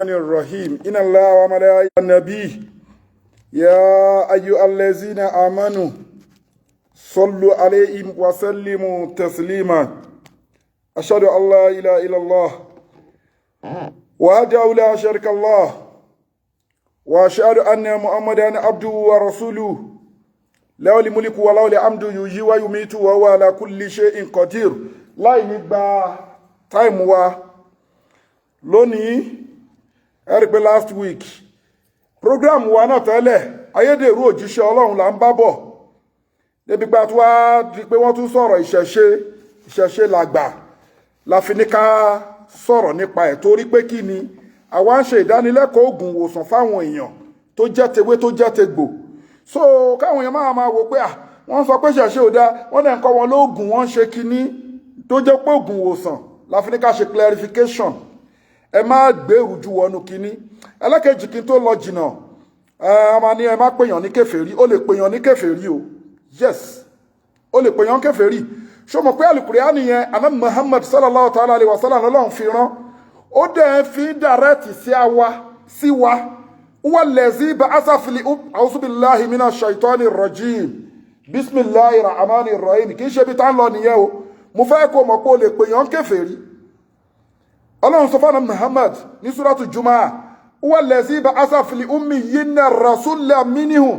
الرحيم إن الله وملائكته النبي يا أيها الذين آمنوا صلوا عليه وسلموا تسليما أشهد أن لا إله إلا الله وحده لا شريك له وأشهد أن محمدا عبده ورسوله له الملك وله الحمد يحيي ويميت وهو على كل شيء قدير láì ní gba time wa lónìí ẹ rí pé last week program wa náà tẹ́lẹ̀ ayédèrú òjíṣẹ́ Ọlọ́run là ń bá bọ̀ débi pé àtúwá di pé wọ́n tún sọ̀rọ̀ ìṣẹ̀ṣe làgbà la fi ní ká sọ̀rọ̀ nípa ẹ̀ torí pé kí ni àwa ń ṣe ìdánilẹ́kọ̀ọ́ ògùn ìwòsàn fáwọn èèyàn tó jẹ́ tewé tó jẹ́ tegbò so káwọn èèyàn máa wò pé wọ́n sọ pé ṣẹ̀ṣe ò dáa wọ́n dẹ̀ ń kọ́ wọn lóògùn wọ́n ń ṣe kíní tó jẹ́ pé ògùn ìwòsàn la fi ní ká ṣe clarification ẹ má gbé ìrújú wọnú kíní ẹlẹ́kejì kí n tó lọ jìnnà ọmọ ní ẹ má pèèyàn ní kèfèrí ó lè pèèyàn ní kèfèrí o yes ó lè pèèyàn kèfèrí ṣó mọ̀ pé Al-Qur'ani yẹn Ànábì Muhammad sallallahu ta'ala alaihi wasallam lọ́lọ́run fi rán ó dẹ̀ fi direct sí wa wallazi ba'atha fil a'udhu billahi minash shaitanir rajim bismillahir rahmanir rahim kì í ṣe bí tá ń lọ nìyẹn o mo fẹ́ kó mọ̀ pé ó lè pèèyàn kèfèrí Ọlọ́run sọ fún Muhammad ní suratu Jumu'ah wallazi ba'atha fil ummiyina rasulan minhum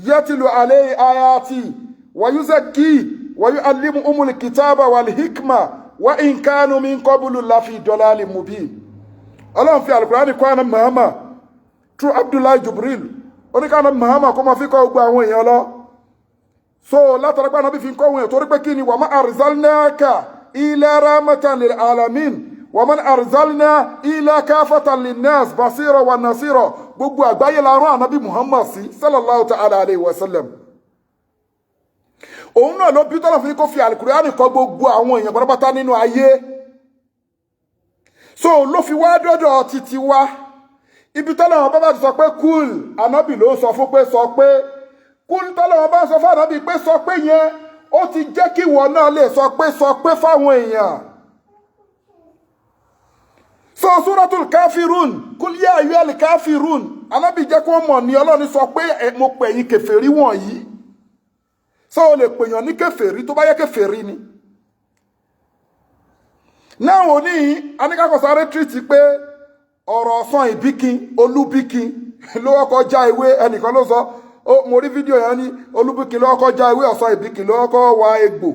yatlu alayhi ayati wa yuzakki wa yu'allimuhumul kitaba wal hikma wa in kanu min qablu lafi dalalin mubin. Ọlọ́run fi Al-Qur'ani kọ́ Ànábì Muhammad through Abdullah Jibril ó ní ká Ànábì Muhammad kó máa fi kọ́ gbogbo àwọn èèyàn lọ so látara pé Ànábì fi kọ́ àwọn èèyàn torí pé kí ni wa ma arsalnaka illa rahmatan lil alamin ومن أرسلنا إلى كافة للناس بصيرا ونصيرا gbogbo àgbáyé la rán Ànábì Muhammad sí sallallahu ta'ala alayhi wa sallam òun náà ló bí tọ́lọ̀ fún kó fi Al-Qur'ani kọ́ gbogbo àwọn èèyàn pátápátá nínú ayé so ló fi wá dọ́dọ̀ títí wá ibi tọ́lọ̀ wọn bá ti sọ pé kúl Ànábì ló sọ fún pé sọ pé kúl tọ́lọ̀ wọn bá sọ fún Ànábì pé sọ pé yẹn ó ti jẹ́ kí ìwọ náà lè sọ pé fáwọn èèyàn. So suratul kafirun kul ya ayyuhal kafirun Ànábì jẹ́ kó mọ̀ ní Ọlọ́run sọ pé mo pè yín kèfèrí wọ̀nyí so ó lè pèyàn ní kèfèrí tó bá yẹ kèfèrí ni náà ó ní anikako sáré treat pé ọ̀rọ̀ Osanyinbikin Olubikin ló kọ́kọ́ já ewé ẹnìkan ló sọ mo rí fídíò yẹn ní Olubikin ló kọ́kọ́ já ewé Osanyinbikin ló kọ́kọ́ wá Egbo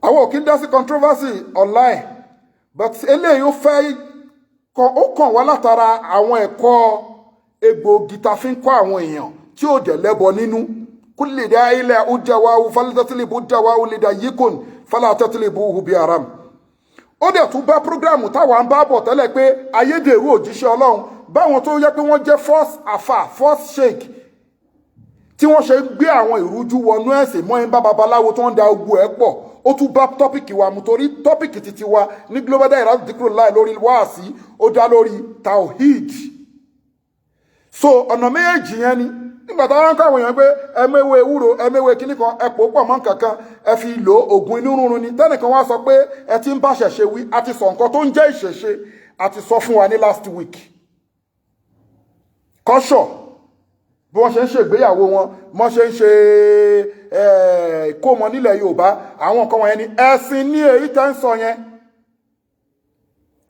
àwọn ò kí ń dá sí controversy online but eléyìí ó fẹ́ ó kàn wá látara àwọn ẹ̀kọ́ egbòogi tá fi ń kọ́ àwọn èèyàn tí ó dẹ̀ lẹ́bọ nínú kulli da'ila ujawahu falatatlibu dawahu lidayikun falatatlibuhu bi haram ó dẹ̀ tún bá prógrámù táwa ń bá bọ̀ tẹ́lẹ̀ pé ayédèrú òjíṣẹ́ Ọlọ́run báwọn tó yẹ pé wọ́n jẹ́ first sheikh tí wọ́n ṣe gbé àwọn ìrújú wọnú ẹ̀sìn mọ́ ẹ̀ ń bá babaláwo tó ń da ogun ẹ̀ pọ̀ ó tún bá tọ́pìkì wa mú torí tọ́pìkì títí wa ní Global Dahiratu Dhikrlahi lórí wáàsí ó dá lórí tawhid so ọ̀nà méjèèjì yẹn ni nígbà táwọn ń káwọn èèyàn pé ẹmẹ́wé ewúro ẹmẹ́wé kíní kan ẹ̀pọ̀ pọ̀ mọ́ kankan ẹ fi lò oògùn inú rúnrún ni tẹ́nìkan wá sọ pé ẹ ti ń bá ṣẹ̀ṣe wí àti sọ nǹkan tó ń jẹ́ ìṣẹ̀ṣe àti sọ fún wa ní last week kọ́ṣọ̀ bí wọ́n ṣe ń ṣègbéyàwó wọn wọ́n ṣe ń ṣe ìkómọ nílẹ̀ Yorùbá àwọn nǹkan wọ̀nyẹn ni ẹ̀sìn ní èyí tẹ́ ń sọ yẹn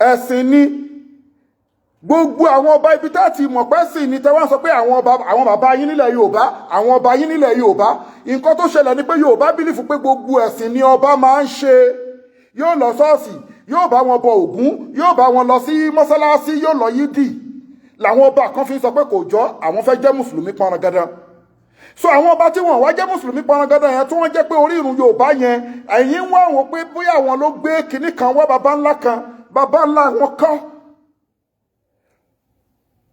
ẹ̀sìn ní gbogbo àwọn ọba ibi tá ti mọ̀ pé sì ní tẹ́wọ́n sọ pé àwọn bàbá yín nílẹ̀ Yorùbá àwọn ọba yín nílẹ̀ Yorùbá nǹkan tó ṣẹlẹ̀ ni pé Yorùbá bílífù pé gbogbo ẹ̀sìn ni ọba máa ń ṣe yóò lọ ṣọ́ọ̀ṣì yóò bá wọn bọ Ògún yóò bá wọn lọ sí mọ́sálásí yóò lọ yídì làwọn ọba kan fi sọ pé kò jọ àwọn fẹ́ jẹ́ mùsùlùmí pọnrangandan so àwọn ọba tí wọ́n wá jẹ́ mùsùlùmí pọnrangandan yẹn tí wọ́n jẹ́ pé orí ìrun Yorùbá yẹn ẹ̀yin wá wọn pé bóyá àwọn ló gbé kinní kan wá baba ńlá kan baba ńlá wọn kan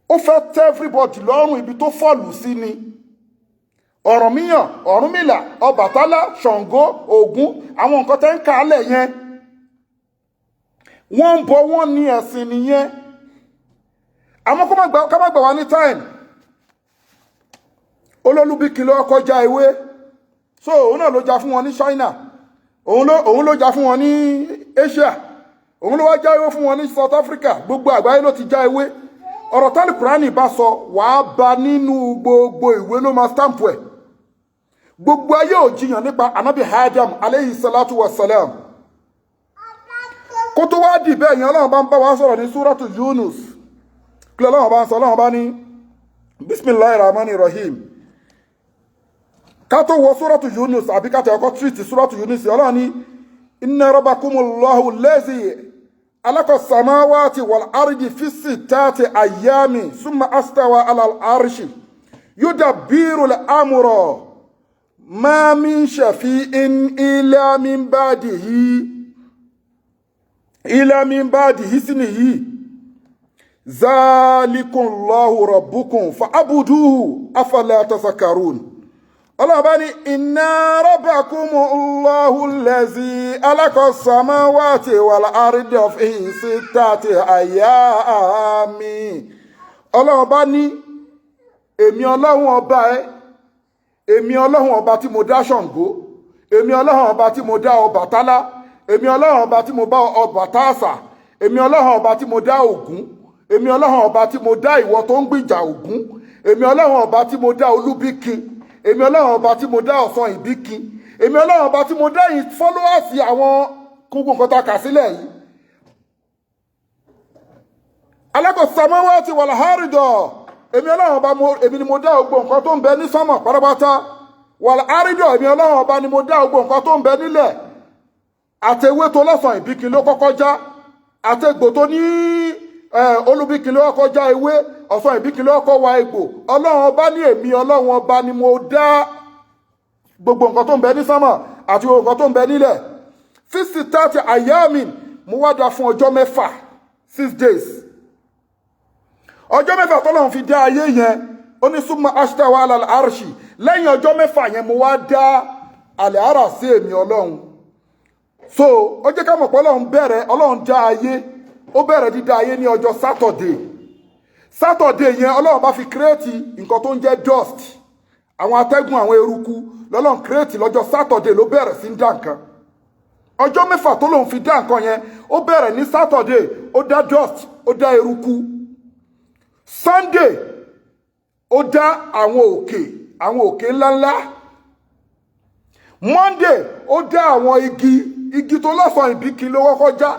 ó fẹ́ tẹ́ everybody lọ́rùn ibi tó fọ́ọ̀lù sí ni Ọ̀rànmíyàn Ọ̀rúnmìlà Ọbàtálá Ṣàngó Ògún àwọn nǹkan tẹ́ ń kà á lẹ̀ yẹn wọ́n ń bọ wọ́n ní ẹ̀sìn nìyẹn àmọ́ ká má gbà wá ní time Olubikin ló kọjá ewé so òun náà ló jà fún wọn ní China òun ló jà fún wọn ní Asia òun ló wá já ewé fún wọn ní South Africa, gbogbo àgbáyé ló ti já ewé. Ọ̀rọ̀ tálí Kùránì bá sọ wàá bá nínú gbogbo ìwé ló máa stamp ẹ̀. Gbogbo ayé ò jiyàn nípa Ànábì Adam alayhi salatu wassalam. Kó tó wá dì bẹ́ẹ̀ yẹn Ọlọ́run bá ń bá wa sọ̀rọ̀ ní Suratu Yunus. Kí Ọlọ́run bá ń sọ, Ọlọ́run bá ní Bismillahirrahmanirrahim. Ká tó wọ Suratu Yunus àbí ká tẹ̀ ọkọ̀ treat Suratu Yunus, Ọlọ́run ní inna rabbakumullahu allazi alaka samawati wal ardi fi sittati ayami summa astawa ala al-arshi yudabbiru al-amra ma min shafi'in illa min ba'dihi isnihi zalikumullahu rabbukum fa'buduhu afala tazakkarun. Allah bá ní inna rabbakumullahu allazi alaka samawati wal ardi fi sittati ayami. Allah bá ní èmi Ọlọ́hun ọba èmi Ọlọ́hun ọba tí mo dá Ṣàngó, èmi Ọlọ́hun ọba tí mo dá Ọbàtálá, èmi Ọlọ́hun ọba tí mo bá Ọbàtásà, èmi Ọlọ́hun ọba tí mo dá Ògún, èmi Ọlọ́hun ọba tí mo dá ìwọ tó ń gbìjà Ògún, èmi Ọlọ́hun ọba tí mo dá Olubikin, èmi Ọlọ́run ọba tí mo dá Osanyinbikin, èmi Ọlọ́run ọba tí mo dá yìí followers àwọn gbogbo nǹkan tá kà sílẹ̀ yìí. Alaka samawati wal ardi, èmi Ọlọ́run ọba èmi ni mo dá gbogbo nǹkan tó ń bẹ ní sánmọ̀ pátápátá. Wal ardi, èmi Ọlọ́run ọba ni mo dá gbogbo nǹkan tó ń bẹ nílẹ̀. Àtewé tó l'Osanyinbikin ló kọ́kọ́ já, àtegbò tó ní Olubikin ló kọ́kọ́ já ewé, Osanyinbikin ló kọ́kọ́ wa egbò. Ọlọ́run ọba ní èmi Ọlọ́run ọba ni mo dá gbogbo nǹkan tó ń bẹ ní sánmọ̀ àti gbogbo nǹkan tó ń bẹ nílẹ̀. Fi sittati ayamin, mo wá dá fún ọjọ́ mẹ́fà, 6 days. Ọjọ́ mẹ́fà tọ́lọ́run fi dá ayé yẹn, ó ní summa astawa ala al-arshi. Lẹ́yìn ọjọ́ mẹ́fà yẹn mo wá dá àlẹ́ sí èmi Ọlọ́run. So ó jẹ́ ká mọ̀ pé Ọlọ́run dá ayé, ó bẹ̀rẹ̀ dídá ayé ní ọjọ́ Saturday yẹn Ọlọ́run bá fi kírètì nǹkan tó ń jẹ́ dust, àwọn atẹ́gùn, àwọn eruku lọ́lọ́run kírètì lọ́jọ́ Saturday ló bẹ̀rẹ̀ sí ń dá nǹkan. Ọjọ́ mẹ́fà tó lòun fi dá nǹkan yẹn, ó bẹ̀rẹ̀ ní Saturday, ó dá dust, ó dá eruku. Sunday ó dá àwọn òkè ńláńlá. Monday ó dá àwọn igi tó l'Osanyinbikin ló kọ́kọ́ já,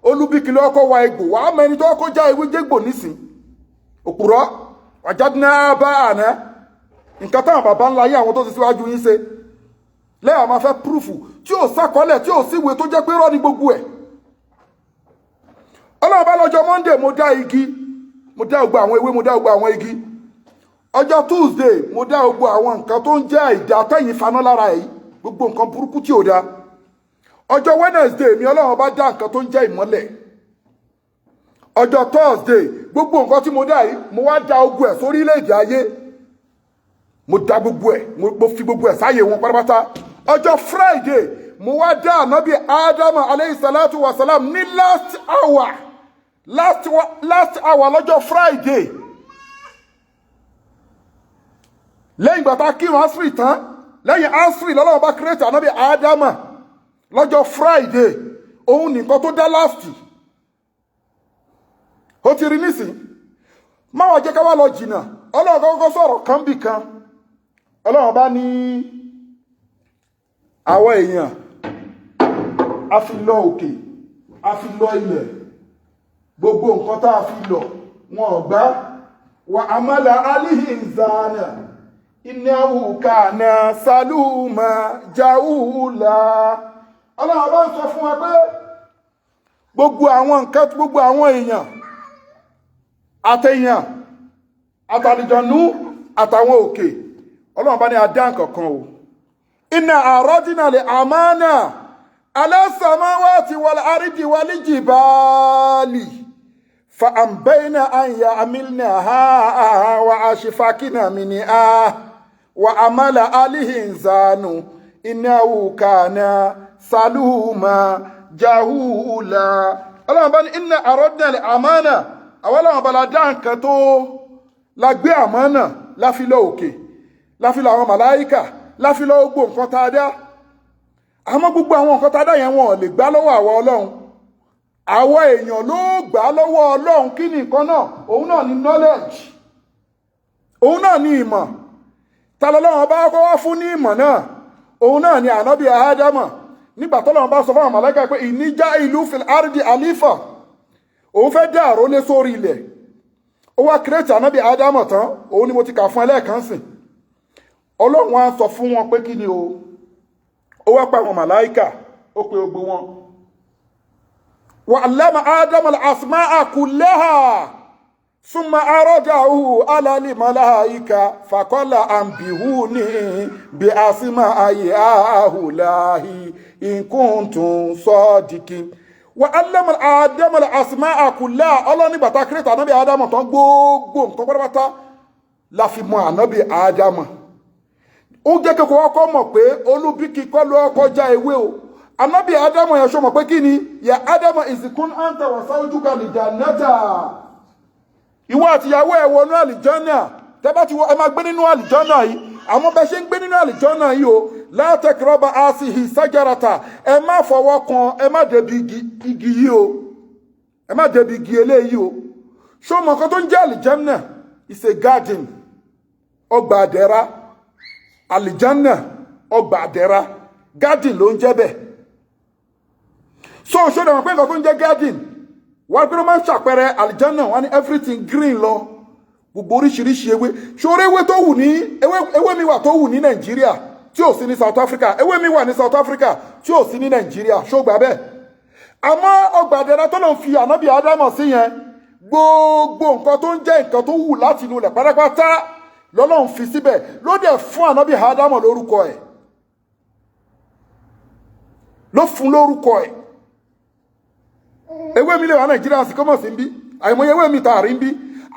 Olubikin ló kọ́kọ́ wa egbò. Wàá mọ ẹni tó kọ́kọ́ já ewé jégbò nísìn òpùrọ́ wàjádínà bá àná. Nǹkan táwọn bàbá ńlá yé àwọn tó ti síwájú yín ṣe lẹ́yìn máa fẹ́ púrúfù tí ò sákọọ́lẹ̀, tí ò síwèé tó jẹ́ pé rọ́ ní gbogbo ẹ̀. Ọlọ́run bá lọ́jọ́ Monday mo dá igi, mo dá gbogbo àwọn ewé, mo dá gbogbo àwọn igi. Ọjọ́ Tuesday mo dá gbogbo àwọn nǹkan tó ń jẹ́ ìdá tẹ́yìn faná lára ẹ̀, gbogbo nǹkan burúkú tí ò dá. Ọjọ́ Wednesday mi Ọlọ́run bá dá nǹkan tó ń jẹ́ ìmọ́lẹ̀. Ọjọ́ Thursday gbogbo nǹkan tí mo dá yìí mo wá dá gbogbo ẹ̀ sórílẹ̀-èdè ayé, mo dá gbogbo ẹ̀, mo fi gbogbo ẹ̀ sáyé wọn pátápátá. Ọjọ́ Friday mo wá dá Ànábì Adam alayhi salatu wa salam ní last hour lọ́jọ́ Friday. Lẹ́yìn ìgbà tá kírun asri tán, lẹ́yìn asri lọ́lọ́run bá create Ànábì Adam lọ́jọ́ Friday. Òun nìkan tó dá last. Ó ti rí nísìn, má wá jẹ́ ká wá lọ jìnnà. Ọlọ́run kọ́kọ́ sọ̀rọ̀ kan bì kan. Ọlọ́run bá ní àwọn èèyàn a fi lọ òkè, a fi lọ ilẹ̀, gbogbo nǹkan tá a fi lọ wọn ọ̀gbá. Wa amala alihinzana innahu kana saluma jahula. Ọlọ́run bá ń sọ fún wa pé gbogbo àwọn nǹkan, gbogbo àwọn èèyàn àtẹ̀yàn àtàlìjọ̀nú àtàwọn òkè, Ọlọ́run bá ní adá nǹkan kan o. Inna aradna li amana ala samawati wal ardi wal jibali fa ambayna an ya'milnaha wa ashfaqna minha wa amala alihinzanu innahu kana saluma jahula. Ọlọ́run bá ní inna aradna li amana, àwọn Ọlọ́run bá la dá nǹkan tó la gbé àmánà la fi lọ òkè, la fi lọ àwọn màláíkà, la fi lọ gbogbo nǹkan tá a dá. Àmọ́ gbogbo àwọn nǹkan tá a dá yẹn wọn ò lè gbà lọ́wọ́ àwọn Ọlọ́run. àwọn èèyàn ló gbà lọ́wọ́ Ọlọ́run kí ni nǹkan náà òun náà ni knowledge òun náà ni ìmọ̀ ta lọ́lọ́run bá kọ́ wá fún ní ìmọ̀ náà òun náà ni ànábì Ádámọ̀ nígbà tọ́lọ́run bá sọ fún àwọn màláíkà pé ìníjà ìlú fil ardi alifa òun fẹ́ dá àrólé sórí ilẹ̀ ó wá kírètì ànábì Ádámọ̀ tán òun ni mo ti kà fún ẹlẹ́ẹ̀kan sìn Ọlọ́run á sọ fún wọn pé kí ni o ó wá pa àwọn màláíkà ó pe gbogbo wọn وعلم آدم الأسماء كلها ثم أرجعه على الملائكة فقال أنبئوني بأسماء هؤلاء إن كنتم صادقين وعلم آدم الأسماء كلها الله nígbà tá create ànábì Ádámọ̀ tán gbogbo nǹkan pátápátá la fi mọ̀ ànábì Ádámọ̀ ó jẹ́ kí kọ́kọ́ mọ̀ pé Olubikin kọ́ ló kọjá ewé o Ànábì Ádámọ̀ yẹn ṣó mọ̀ pé kí ni ya Ádámọ̀ ìsìnkún anta wa zawjuka lìjànátà ìwọ àtìyàwó ẹ̀ wọnú àlìjánà tẹ́ bá ti wọ ẹ máa gbé nínú àlìjánà yìí àmọ́ bẹ́ ṣe ń gbé nínú àlìjánà yìí o la takraba asihi sajarata ẹ má fọwọ́ kan ẹ má débi igi yìí o ẹ má débi igi eléyìí o ṣó mọ̀ nǹkan tó ń jẹ́ àlìjánà is a garden ọgbà àdẹ́ra àlìjánà ọgbà àdẹ́ra garden ló ń jẹ́ bẹ́ẹ̀ so ṣó dẹ̀ mọ̀ pé nǹkan tó ń jẹ́ garden wọ́n pé ló máa ń ṣàpẹẹrẹ àlìjánà wọ́n ní everything green lọ gbogbo oríṣiríṣi ewé ṣòro ewé tó wù ní ewé mi wà tó wù ní Nàìjíríà tí ò sí ní South Africa ewé mi wà ní South Africa tí ò sí ní Nàìjíríà ṣó gbà bẹ́ẹ̀ àmọ́ ọgbà àdẹ́ra tó lọ́n fi ànábì Ádámọ̀ sí yẹn gbogbo nǹkan tó ń jẹ́ nǹkan tó wù láti inú ilẹ̀ pátápátá lọ́lọ́run fi síbẹ̀ ló dẹ̀ fún ànábì Ádámọ̀ lórúkọ ẹ̀ ló fún lórúkọ ẹ̀ ewé mi lè wà Nàìjíríà sí kọ́mọ̀ sí ń bí àìmọye ewé mi tààrí ń bí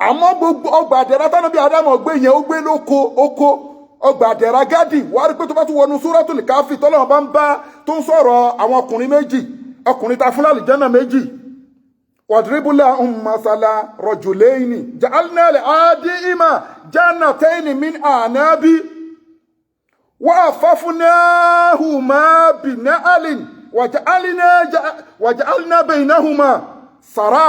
àmọ́ gbogbo ọgbà àdẹ̀rà tánàbí Ádámọ̀ gbé yẹn ó gbé lóko oko ọgbà àdẹ̀rà gádì wà á rí pé tó bá tún wọnú Súratul Káfì tọ́lọ́wọ́n bá ń bá tó ń sọ̀rọ̀ àwọn ọkùnrin méjì ọkùnrin ta fún àlìjánà méjì wàdìríbùlà masala rajulaini ja'alna li adima jannataini min anabi wa afafnahuma bina'alin wàjálínà baynahuma sàrá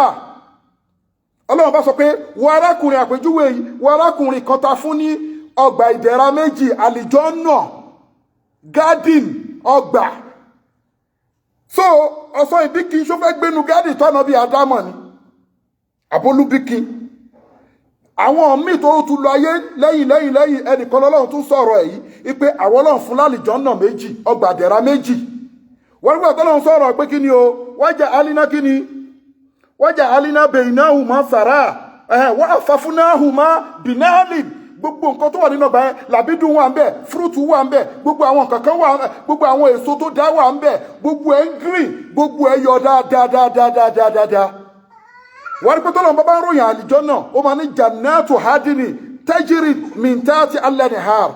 Ọlọ́run bá sọ pé wọ arákùnrin àpèjúwe yìí wọ arákùnrin kan ta fún ní ọgbà ìdẹ̀ra méjì àlìjọ́nà garden ọgbà so Osanyinbikin ṣó fẹ́ gbénu garden tọ́nà bí Ádámọ̀ ni Olubikin àwọn míì tó tún lọ ayé lẹ́yìn ẹnìkan lọ́lọ́run tún sọ̀rọ̀ èyí wípé àwọn Ọlọ́run fún lálìjọ́nà méjì ọgbà ìdẹ̀ra méjì wọ́n gbà tọ́lọ́run sọ̀rọ̀ pé kí ni o wájà alínà kí ni wájà alínà baynahuma sàrá wọ́n afafnahuma bina'alin gbogbo nǹkan tó wà nínú ọgbà yẹn làbídùn wà ń bẹ̀ fúrúùtù wà ń bẹ̀ gbogbo àwọn nǹkan kan wà gbogbo àwọn èso tó dá wà ń bẹ̀ gbogbo ẹ̀ ń green gbogbo ẹ̀ yọ dáadáa wọ́n rí pé tọ́lọ́run bá ń ròyìn àlìjọ́ náà ó máa ní jannatu hadini tajri min tahti al-anhar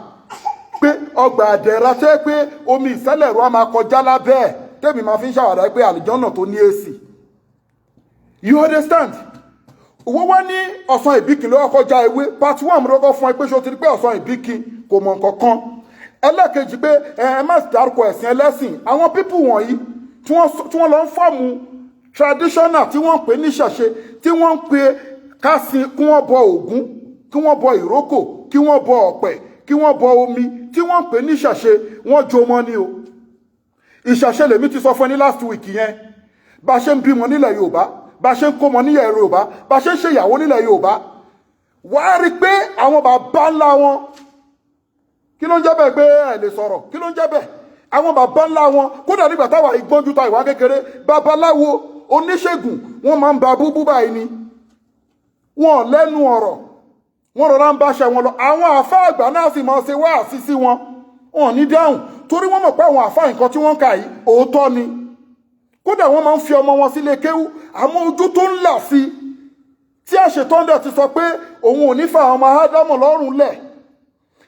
pé ọgbà àdẹ̀ra tẹ́ pé omi ìsẹ́lẹ̀rọ a máa kọjá lábẹ́ ẹ̀ tẹ́mi máa fi ń ṣàwàdà pé àlìjọ́nà tó ní èsì you understand owó wá ní Osanyinbikin ló kọjá ewé part 1 rọ́gọ́ fún ẹ pé ṣó ti rí pé Osanyinbikin kò mọ̀ nǹkan kan ẹlẹ́ẹ̀kejì pé ẹ má dárúkọ ẹ̀sìn ẹlẹ́sìn àwọn pípù wọ̀nyí tí wọ́n lọ ń fọ́ọ̀mù traditional tí wọ́n ń pè ní ìṣẹ̀ṣe tí wọ́n ń pè kásìn kí wọ́n bọ Ògún kí wọ́n bọ ìrókò kí wọ́n bọ ọ̀pẹ kí wọ́n bọ omi tí wọ́n pè ní ìṣàṣe wọ́n jó mọ́ ní o ìṣàṣe lèmi ti sọ fún ẹni last week yẹn bá ṣe ń bímọ nílẹ̀ Yorùbá bá ṣe ń kómọ nílẹ̀ Yorùbá bá ṣe ń ṣèyàwó nílẹ̀ Yorùbá wà á rí pé àwọn bàbá ńlá wọn kí ló ń jẹ́ bẹ́ẹ̀ pé ẹ lè sọ̀rọ̀ kí ló ń jẹ́ bẹ́ẹ̀ àwọn bàbá ńlá wọn kódà nígbà táwa ìgbọ́njú ta ìwà kékeré babaláwo oníṣègùn wọn máa ń ba búbú báyìí ni wọn lẹ́nu ọ̀rọ̀ wọ́n rọra ń báṣẹ wọn lọ àwọn àfáà àgbà náà sì máa ṣe wá àṣìṣí wọn ní dáhùn torí wọ́n mọ̀ pé àwọn àfáà nǹkan tí wọ́n kà yìí òótọ́ ni kódà wọ́n máa ń fi ọmọ wọn sílé kéwú àmọ́ ojú tó ń là sí tí àṣetọ́ndẹ̀ ti sọ pé òun ò ní fa àwọn ọmọ Ádámọ̀ lọ́rùn lẹ̀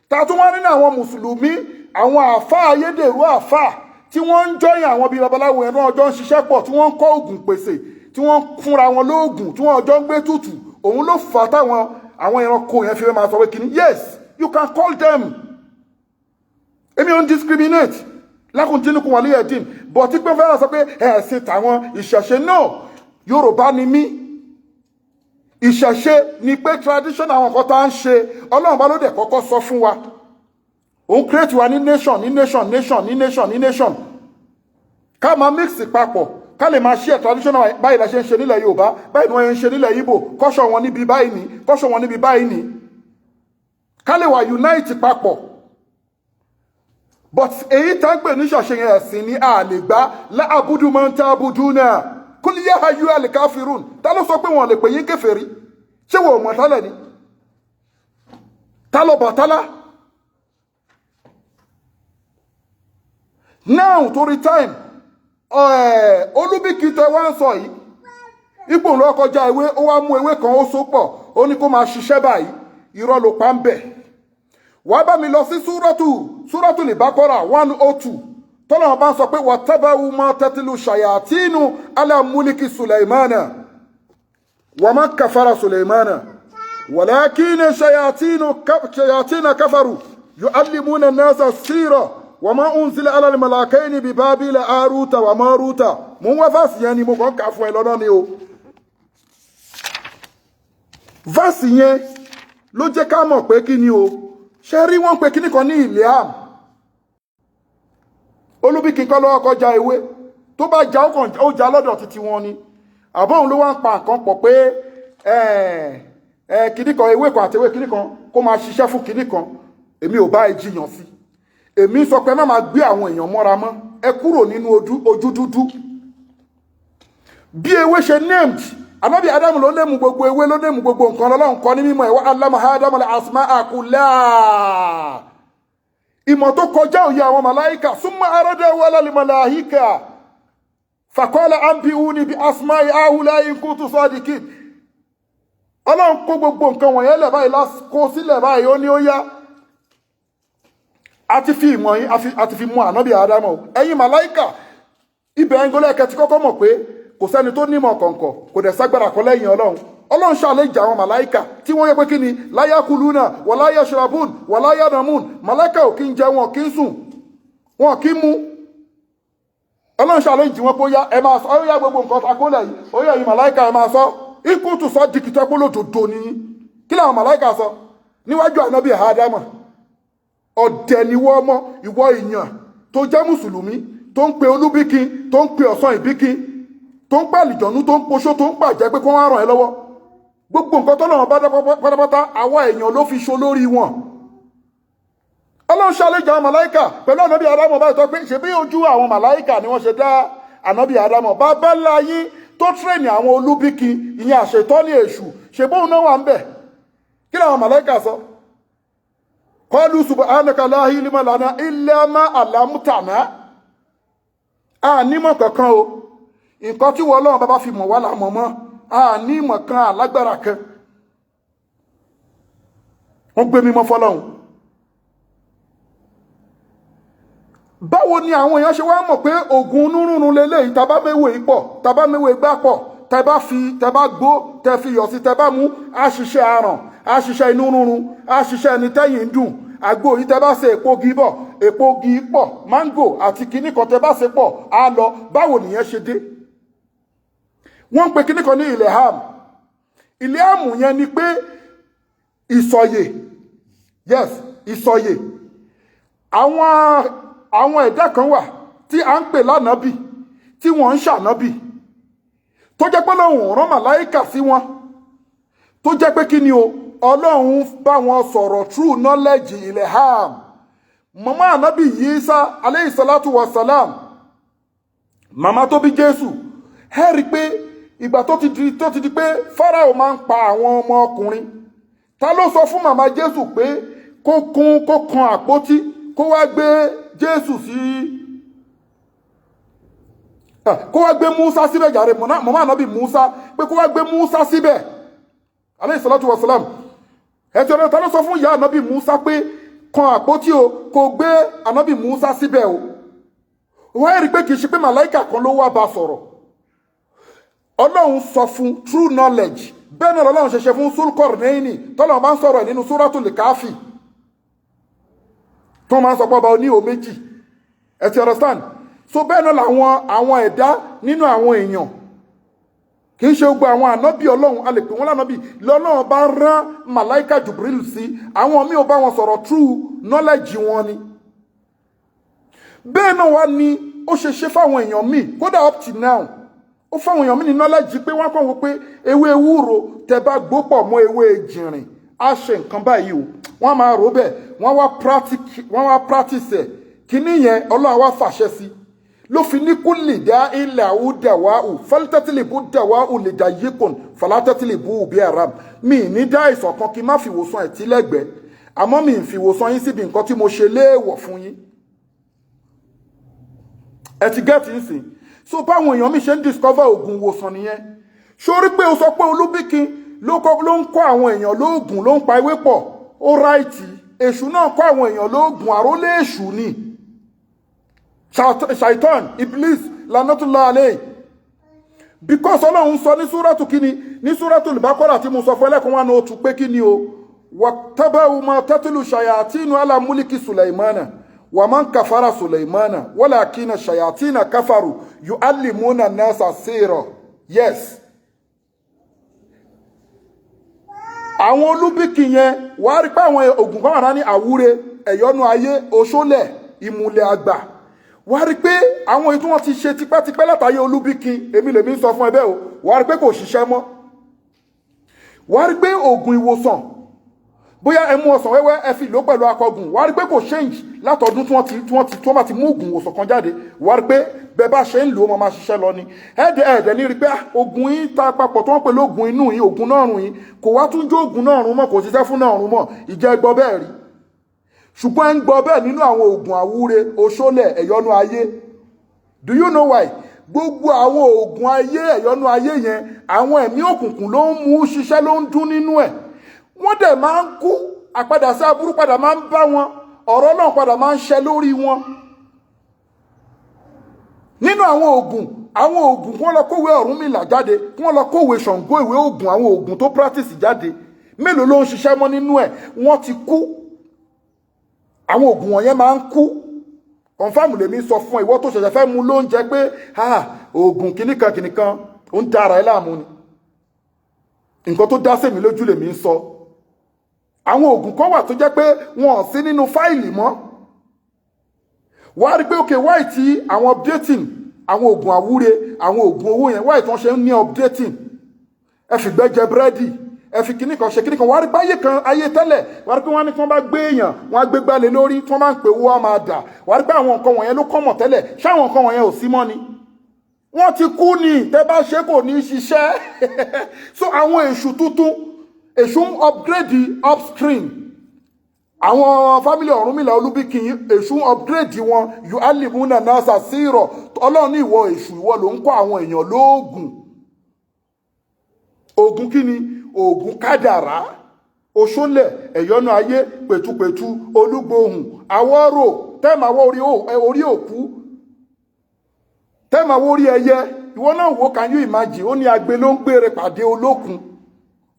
ta tún wá nínú àwọn mùsùlùmí àwọn àfáà ayédèrú àfáà tí wọ́n ń jọyìn àwọn bíi babaláwo yẹn náà ọjọ́ ń ṣiṣẹ́ pọ̀ tí wọ́n ń kọ́ ògùn pèsè tí wọ́n fúnra wọn lóògùn tí wọ́n ọjọ́ ń gbé tutù òun ló fà táwọn àwọn ẹranko yẹn fi máa sọ pé kíní yes you can call them èmi ò ń discriminate lákùn dínúkù wọn léyẹ̀ dín bọ̀ tí pé fẹ́ràn sọ pé ẹ̀sìn tàwọn ìṣẹ̀ṣe náà Yorùbá ni mí. Ìṣẹ̀ṣe ni pé tradition àwọn kan tá ń ṣe Ọlọ́run bá ló dẹ̀ kọ́kọ́ sọ fún wa. Òun create wa ní nation, ní nation, nation, ní nation, ní nation. Ká máa mix papọ̀, ká lè máa share traditional báyìí la ṣe ń ṣe nílẹ̀ Yorùbá, báyìí ni wọ́n ń ṣe nílẹ̀ Ìgbò, kọ́ṣọ́ wọn níbi báyìí ni, kọ́ṣọ́ wọn níbi báyìí ni. Ká lè wà unite papọ̀. But èyí tá ń pè ní ṣàṣe yẹn ẹ̀sìn ní àlègbá láàbùdù máa ń ta àbùdù náà. Kúlí yá ayú àlìkáfírùn. Ta ló sọ pé wọn lè pè yín kèfèrí? Ṣé wọn ò mọ̀ tálẹ̀ ni? Ta ló Bàtálá? Now torí time Olubikin tẹ wá ń sọ yìí ipò ló kọjá ewé ó wá mú ewé kan ó so pọ̀ ó ní kó máa ṣiṣẹ́ báyìí irọ́ ló pa ń bẹ̀. Wá bá mi lọ sí súrọ́tù Al-Baqara 102 tọ́lọ́wọ́n bá ń sọ pé wattaba'u ma tatlu shayatinu ala mulki Sulaymana wa ma kafara Sulaymana walakina shayatina kafaru yu'allimuna an-nasa as-sira wa ma unzila ala al-malakaini bi Babila Haruta wa Maruta. Mo wá verse yẹn ni mo kàn kà fún ẹ lọ́dọ̀ ni o. Verse yẹn ló jẹ́ ká mọ̀ pé kí ni o. Ṣé rí wọ́n pé kíní kan ní Iliam. Olubikin kọ́ lọ́wọ́ kọjá ewé tó bá já ó já lọ́dọ̀ títí wọn ni. Àbọ̀n ló wá ń pa nǹkan pọ̀ pé kíní kan ewé kan àti ewé kíní kan kó máa ṣiṣẹ́ fún kíní kan. Èmi ò bá ẹ jiyàn sí. Èmi sọ pé má máa gbé àwọn èèyàn mọ́ra mọ́. Ẹ kúrò nínú ojú dúdú. Bí ewé ṣe named Ànábì Ádámù ló name gbogbo ewé ló name gbogbo nǹkan Ọlọ́run kọ ní mímọ́ ẹ̀ wa allama Ádámù al-asma'a kullaha. Ìmọ̀ tó kọjá òye àwọn màláíkà summa aradahu ala al-malaika faqala anbi'uni bi asma'i ha'ula'i in kuntum sadiqin. Ọlọ́run kó gbogbo nǹkan wọ̀nyẹn lẹ̀ báyìí kó sílẹ̀ báyìí ó ní ó yá. Àti fi ìmọ̀ yín àti fi mú Ànábì Ádámù ẹ̀yin màláíkà ibẹ̀ ń gọ́lẹ̀ kẹ́tí kọ́kọ́ mọ̀ pé kò sẹ́ni tó nímọ̀ kọ̀ǹkọ̀ kò dẹ̀ ságbára kan lẹ́yìn Ọlọ́run. Ọlọ́run ṣàlejò àwọn màláíkà tí wọ́n yẹ pé kí ni la yakuluna wala yashrabun wala yanamun. Màláíkà ò kí ń jẹ wọn kí ń sùn wọn kí ń mú. Ọlọ́run ṣàlejò wọn pé ó yá ẹ máa sọ ó yá gbogbo nǹkan takólẹ̀ yìí ó yá ẹ̀yin màláíkà ẹ máa sọ ikú tù sọ dìkìtẹ́ pé lódodo ni kí làwọn màláíkà sọ níwájú Ànábì Ádámù. Ọ̀dẹ̀ ni wọ́n mọ́ ìwọ èèyàn tó jẹ́ mùsùlùmí tó ń pe Olubikin tó ń pe Osanyinbikin tó ń pàlìjọ̀nú tó ń poṣó tó ń pàjẹ́ pé kó wá ràn ẹ́ lọ́wọ́. Gbogbo nǹkan tọ́lọ́run bá dá pátápátá àwa èèyàn ló fi ṣo lórí wọn. Ọlọ́run ṣàlejò àwọn màláíkà pẹ̀lú Ànábì Ádámù báyìí tó pé ṣe bí ojú àwọn màláíkà ni wọ́n ṣe dá Ànábì Ádámù. Bàbá ńlá yín tó tírẹ̀nì àwọn Olubikin ìyẹn àṣetọ́ni èṣù ṣe bóun náà wà ń bẹ̀. Kí làwọn màláíkà sọ? Qalu subhanaka la ilma lana illa ma 'allamtana. Nímọ̀ kankan o. Nǹkan tí wọ́n Ọlọ́run bá fi mọ̀ wá la mọ̀ mọ́. Ní ìmọ̀ kan alágbára kan. Wọ́n gbé mímọ́ fọ́lọ́run. Báwo ni àwọn èèyàn ṣe wá mọ̀ pé ògùn onírúurú leléyìí tá bá méwèé pọ̀, tá bá méwèé gbá pọ̀, tá bá gbó, tẹ́ fi yọ̀ sí, tẹ́ bá mú àṣìṣe àràn, àṣìṣe inú rúnrún, àṣìṣe ẹni tẹ́yìn ń dùn. Àgbo yìí tẹ́ bá ṣe èpo gi bọ̀, èpo gi pọ̀, mango àti kíní kan tẹ́ bá ṣe pọ̀ á lọ. Báwo nìyẹn ṣe dé? Wọ́n ń pe kíní kan ní Ilham. Ilham yẹn ni pé ìsọ̀yè. Yes, ìsọ̀yè. Àwọn ẹ̀dá kan wà tí a ń pè lánàbì tí wọ́n ń ṣànábì. Tó jẹ́ pé Ọlọ́run rán màláíkà sí wọn. Tó jẹ́ pé kí ni o? Ọlọ́run bá wọn sọ̀rọ̀ true knowledge Ilham. Màmá Ànábì Ìsá alayhi salatu wa salam. Màmá tó bí Jésù. Ẹ rí pé ìgbà tó ti di pé Fáráò máa ń pa àwọn ọmọ ọkùnrin. Ta ló sọ fún màmá Jésù pé kó kan àpótí kó wá gbé Jésù sí kó wá gbé Músá síbẹ̀ jàre màmá Ànábì Músá pé kó wá gbé Músá síbẹ̀ alayhi salatu wa salam. Ẹ̀tọ́ rẹ̀ ta ló sọ fún ìyá Ànábì Músá pé kan àpótí o kò gbé Ànábì Músá síbẹ̀ o. Wọ́n rí pé kìí ṣe pé màláíkà kan ló wá bá sọ̀rọ̀. Ọlọ́run sọ fún true knowledge. Bẹ́ẹ̀ náà Ọlọ́run ṣe ṣe fún Sulqarnaini tọ́lọ́run bá ń sọ̀rọ̀ nínú Suratul Kahfi. Tó máa ń sọ pé ọba oníhò méjì. Ẹ ti understand? So bẹ́ẹ̀ náà làwọn ẹ̀dá nínú àwọn èèyàn. kì í ṣe gbogbo àwọn ànábì Ọlọ́run a lè pè wọ́n lánàbì lọ́lọ́run bá rán màláìka Jibril sí àwọn míì ò bá wọn sọ̀rọ̀ true knowledge wọn ni. Bẹ́ẹ̀ náà wá ní ó ṣe fáwọn èèyàn míì kódà up till now ó fáwọn èèyàn míì ní knowledge pé wọ́n kàn wọ́n pé ewé ewúro tẹ bá gbó pọ̀ mọ́ ewé jìnrìn á ṣe nǹkan báyìí o wọ́n máa rò bẹ́ẹ̀ wọ́n wá practice ẹ̀ kíní yẹn Ọlọ́run wá fàṣẹ sí ló fi ní kú lè dá ilẹ̀ àwùdà wá ò fálítẹ́tìlì bú dà wá ò lè dà yíkùn fàlátẹ́tìlì bú òbí aram mi ní dá ìṣọ̀kan kí n má fi ìwòsàn ẹ̀tí lẹ́gbẹ̀ẹ́ àmọ́ mi ń fi ìwòsàn yín síbi nǹkan tí mo ṣe léèwọ̀ fún yín ẹ ti gẹ́ẹ̀tì ń sìn so báwọn èèyàn mi ṣe ń discover oògùn ìwòsàn nìyẹn sórí pé o sọ pé Olubikin ló ń kọ́ àwọn èèyàn lóògùn ló ń pa ewé pọ̀ ó ráìtì èṣù náà kọ́ àwọn èèyàn lóògùn àrólé èṣù ni shaitan iblis lanatullah alayhi because Ọlọ́run sọ ní súrátù kíni ní súrátù Baqara tí mo sọ fún ẹlẹ́kùn wọn ó tún pé kíni o wattaba'u ma tatlu shayatinu ala mulki Sulaimana wa man kafara Sulaimana walakina shayatina kafaru yu'allimuna an-nasa sirra yes àwọn Olubikin yẹn wàá rí pé àwọn oògùn kan wà ní àwúre ẹ̀yọ́nú ayé oṣólẹ̀ ìmùlẹ̀ àgbà wàá rí pé àwọn ètò wọn ti ṣe tipẹ́tipẹ́ látàyè Olubikin èmi lèmi ń sọ fún ẹbẹ́ o wàá rí pé kò ṣiṣẹ́ mọ́ wàá rí pé oògùn ìwòsàn bóyá ẹ mú ọsàn wẹ́wẹ́ ẹ fi lò pẹ̀lú akọgùn wàá rí pé kò change látọdún tí wọ́n bá ti mú oògùn ìwòsàn kan jáde wàá rí pé bẹ́ẹ̀ bá ṣe ń lò ó máa ṣiṣẹ́ lọ ni ẹ̀ẹ́dẹ̀ ní rí pé oògùn yín ta papọ̀ tó wọ́n pè lóògùn inú yín oògùn náà rùn yín kò wá tún jó oògùn náà rùn mọ́ kò ṣiṣẹ́ fún náà rùn mọ́ ìjẹ́ gbọ́ bẹ́ẹ̀ rí ṣùgbọ́n ẹ ń gbọ́ bẹ́ẹ̀ nínú àwọn oògùn àwúre oṣólẹ̀ ẹ̀yọ́nú ayé do you know why gbogbo àwọn oògùn ayé ẹ̀yọ́nú ayé yẹn àwọn ẹ̀mí òkùnkùn ló ń mú ṣiṣẹ́ ló ń dún nínú ẹ̀ wọ́n dẹ̀ máa ń kú àpadà sí aburú padà máa ń bá wọn ọ̀rọ̀ náà padà máa ń ṣẹ lórí wọn nínú àwọn oògùn wọ́n lọ kówé Ọ̀rúnmìlà jáde wọ́n lọ kówé Ṣàngó ìwé oògùn àwọn oògùn tó practice jáde mélòó ló ń ṣiṣẹ́ mọ́ nínú ẹ̀ wọ́n ti kú àwọn oògùn wọ̀nyẹn máa ń kú confam lèmi sọ fún ìwọ tó ṣẹ̀ṣẹ̀ fẹ́ mu lóúnjẹ pé oògùn kìnnìkan ó ń dára ẹ láàmú ni nǹkan tó dá sèmi lójú lèmi ń sọ àwọn oògùn kan wà tó jẹ́ pé wọn ò sí nínú fáìlì mọ́ wàá rí pé òkè wáì tí àwọn updating àwọn oògùn àwúre àwọn oògùn owó yẹn wáì tí wọ́n ṣe ń ní updating ẹ fi gbẹ́ jẹ búrẹ́dì ẹ fi kíní kan ṣe kíní kan wàá rí pé ayé kan ayé tẹ́lẹ̀ wàá rí pé wọ́n ní tí wọ́n bá gbé èèyàn wọ́n á gbé gbálẹ̀ lórí tí wọ́n bá ń pè owó á máa dà wàá rí pé àwọn nǹkan wọ̀nyẹn ló kọ́mọ̀ tẹ́lẹ̀ ṣáwọn nǹkan wọ̀nyẹn ò sí mọ́ ni wọ́n ti kú ni tẹ́ bá ṣe kò ní ṣiṣẹ́ so àwọn èṣù tuntun èṣù ń upgrade upstream àwọn family Ọ̀rúnmìlà Olubikin èṣù ń upgrade wọn yu'allimuna nasa sirra Ọlọ́run ní ìwọ èṣù ìwọ ló ń kọ́ àwọn èèyàn lóògùn oògùn kíni oògùn kádàrá oṣólẹ̀ ẹ̀yọ́nú ayé pẹ̀tupẹ̀tu olúgbòhùn àwọ̀rò tẹ́ẹ̀máwọ́ orí òkú tẹ́ẹ̀máwọ́ orí ẹyẹ ìwọ náà wò can you imagine ó ní agbe ló ń gbére pàdé olókun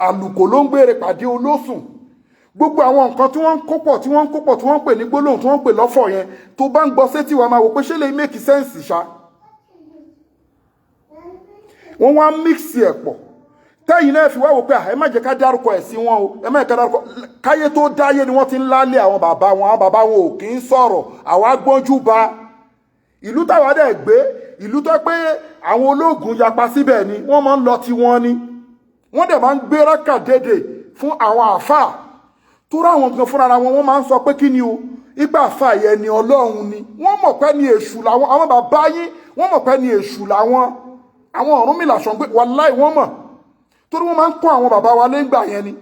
àlùkò ló ń gbére pàdé olósùn gbogbo àwọn nǹkan tí wọ́n ń kópọ̀ tí wọ́n ń pè ní gbólóhùn tí wọ́n ń pè lọ́fọ̀ yẹn tó bá ń gbọ́ sétí wa máa wò pé ṣé lè make sense ṣá wọ́n wá mix ẹ̀ pọ̀ tẹ́yìn náà fi wá wò pé ẹ má jẹ́ ká dárúkọ ẹ̀sìn wọn o ẹ má jẹ́ ká dárúkọ káyé tó dáyé ni wọ́n ti ń lálé àwọn bàbá wọn ò kì í sọ̀rọ̀ àwa gbọ́njú ba ìlú táwa dẹ̀ gbé ìlú tó pé àwọn ológun yapa síbẹ̀ ni wọ́n máa ń lọ tí wọ́n ní wọ́n dẹ̀ máa ń gbé rákà dédè fún àwọn àfáà tó ráwọn gan fúnra wọn wọ́n máa ń sọ pé kí ni o ipa àfáà yẹn ni Ọlọ́run ni wọ́n mọ̀ pé ni èṣù làwọn àwọn bàbá yín wọ́n mọ̀ pé ni èṣù làwọn àwọn Ọ̀rúnmìlà Ṣàngó wàláì wọ́n mọ̀ torí wọ́n máa ń kọ́ àwọn bàbá wa lẹ́gbà yẹn ni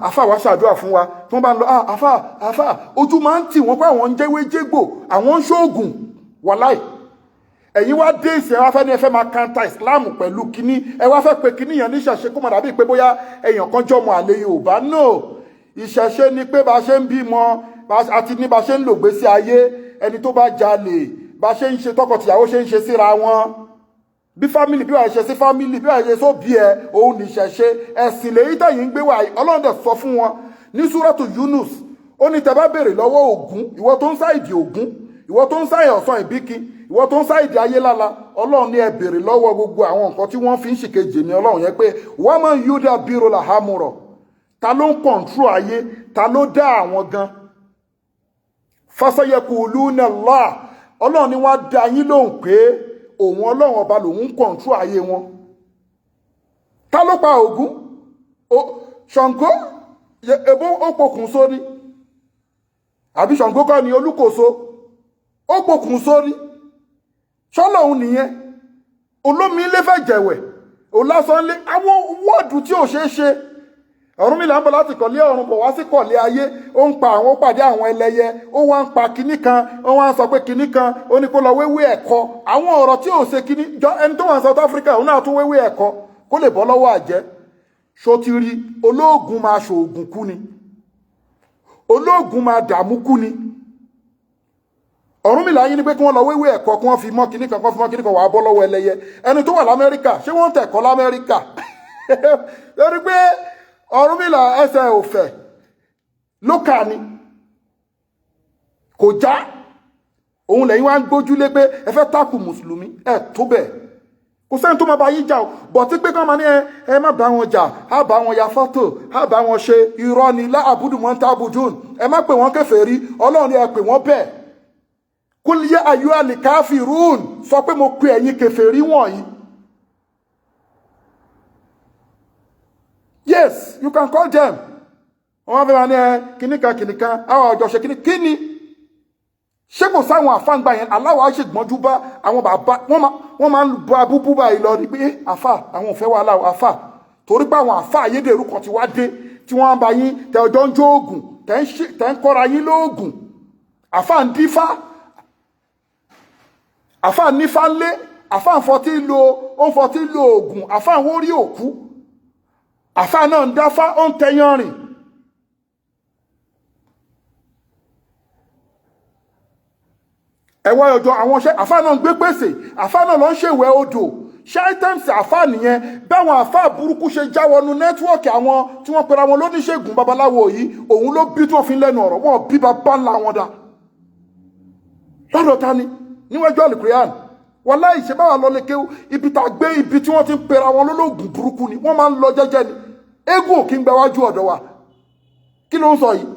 àfáà wá ṣàdúrà fún wa tí wọ́n bá ń lọ àfáà ojú máa ń tì wọ́n pé àwọn ń jẹ́wé jégbò àwọn ń ṣoògùn wàláì ẹ̀yin wá dé ìsìn ẹ wá fẹ́ ní ẹ fẹ́ máa kanta Islam pẹ̀lú kíní ẹ wá fẹ́ pe kíní yẹn ní ìṣẹ̀ṣe kó mọ̀ dàbí pé bóyá èèyàn kan jọmọ àlè Yorùbá no ìṣẹ̀ṣe ni pé bá ṣe ń bímọ àti ní bá ṣe ń lògbé sí ayé ẹni tó bá jalè bá ṣe ń ṣe tọkọtìyàwó ṣe ń ṣe síra wọn bí fámìlì bí wàá ṣe sí fámìlì bí wàá ṣe só bí ẹ òun ní ìṣẹ̀ṣe ẹ̀sìn lèyí tẹ̀yìn ń gbé wà Ọlọ́run dẹ̀ sọ fún wọn ní súrátù Yunus ó ní tẹ́ bá béèrè lọ́wọ́ Ògún ìwọ tó ń sáìdì Ògún ìwọ tó ń sáyẹ̀ Ọ̀sanyìnbíkin ìwọ tó ń sáìdì ayé lála ọlọ́run ní ẹ bèrè lọ́wọ́ gbogbo àwọn nǹkan tí wọ́n fi ń ṣìkejì ní ọlọ́run yẹn pé wọ́n máa ń yúdà bírò làhámùrọ̀ ta ló ń kọ̀ǹtró ayé ta ló dá àwọn gan fasayaquluna Allah ọlọ́run ni wọ́n dá yín lóhùn pé òun ọlọ́run ọba lòun ń kọ̀ǹtró ayé wọn ta ló pa Ògún Ṣàngó ebó ó pokùn sórí àbí Ṣàngó kọ́ ni Olúkòso ó pokùn sórí ṣọ́lọ́hun nìyẹn olómi ilé fẹ́ jẹ̀wẹ̀ olásánlé àwọn wọ́ọ̀dù tí ò ṣeé ṣe Ọ̀rúnmìlà ń bọ̀ láti kọ̀lé ọ̀run bọ̀ wá sí kọ̀lé ayé ó ń pa àwọn pàdé àwọn ẹlẹ́yẹ ó wá ń pa kinní kan ó wá ń sọ pé kinní kan ó ní kó lọ wéwé ẹ̀kọ́ àwọn ọ̀rọ̀ tí ò ṣe kinní jọ ẹni tó wà ní South Africa òun náà tún wéwé ẹ̀kọ́ kó lè bọ́ lọ́wọ́ àjẹ́ ṣòtìrí olóògùn máa ṣòògùn kú ni olóògùn máa dààmú kú ni Ọ̀rúnmìlà yín ni pé kí wọ́n lọ wéwé ẹ̀kọ́ kí wọ́n fi mọ́ kinní kan kí wọ́n fi mọ́ kinní kan wà á bọ́ lọ́wọ́ ẹlẹ́yẹ ẹni tó wà l'Amẹ́ríkà ṣé wọ́n tẹ̀kọ́ l'Amẹ́ríkà lórí pé Ọ̀rúnmìlà ẹsẹ̀ òfẹ̀ lókà ni kò já òun lẹ́yìn wá ń gbójúlé pé ẹ fẹ́ tákù mùsùlùmí ẹ tó bẹ́ẹ̀ kò sẹ́ni tó máa bá yín jà o bọ̀ tí pé kán máa ní ẹ má bá wọn jà á bá wọn ya fọ́tò á bá wọn ṣe irọ́ ni láàbùdù mọ́ ń tábùdùn ẹ má pè wọ́n kèfèrí Ọlọ́run ni ẹ pè wọ́n bẹ́ẹ̀ kul ya ayyuhal kafirun sọ pé mo pe ẹ̀yin kèfèrí wọ̀nyí. Yes, you can call them. Wọ́n fẹ́ máa ní kìnìkan àwọn ọjọ́ ṣe kíni ṣé kò sáwọn àfáǹgbà yẹn aláwọ̀ á ṣègbọ́njú bá àwọn bàbá wọ́n máa ń bọ abúbú báyìí lọ ní pé àfà àwọn òfẹ́ wà láwọ̀ àfà torí pé àwọn àfà Ayédèrú kan ti wá dé tí wọ́n bá yín tẹ ọjọ́ ń jó oògùn tẹ́ ń kọ́ra yín lóògùn àfà ń dífá àfà nífá lé àfà ń fọtí lo oògùn àfà ń wórí òkú àfà náà ń dáfá ó ń tẹyán rìn ẹwà ọjọ́ àwọn ṣe àfà náà ń gbé pèsè àfà náà lọ ń ṣèwẹ̀ odò ṣe items àfà nìyẹn báwọn àfà burúkú ṣe jáwọnú nẹ́tíwọ́ọ̀kì àwọn tí wọ́n pera wọn lóníṣègùn babaláwo yìí òun ló bí tí wọ́n fi ń lẹ́nu ọ̀rọ̀ wọn bí bàbá ńlá wọn dá lọ́dọ̀ ta ni níwájú àlùkùránì wọn láì ṣe báwa lọ lékeu ibi tá gbé ibi tí wọ́n ti ń pera wọn lólógùn burúkú ni wọ́n máa ń lọ jẹ́jẹ́ ni eégún òkè ń gbẹ wájú ọ̀dọ̀ wa kí ló ń sọ yìí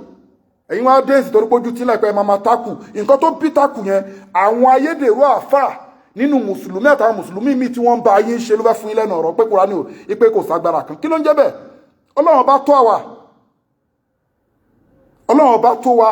ẹ̀yin wá dẹ́sì torí pójú tí láìpẹ́ máa takù nǹkan tó bí takù yẹn àwọn ayédèrú àfà nínú mùsùlùmí àtàwọn mùsùlùmí míì tí wọ́n ń ba ayé ń ṣe ló fẹ́ fún ilẹ̀ ọ̀rọ̀ pé Kùránì ò ipe kò ságbára kan kí ló ń jẹ́ bẹ́ẹ̀ Ọlọ́run bá tó àwa Ọlọ́run bá tó wa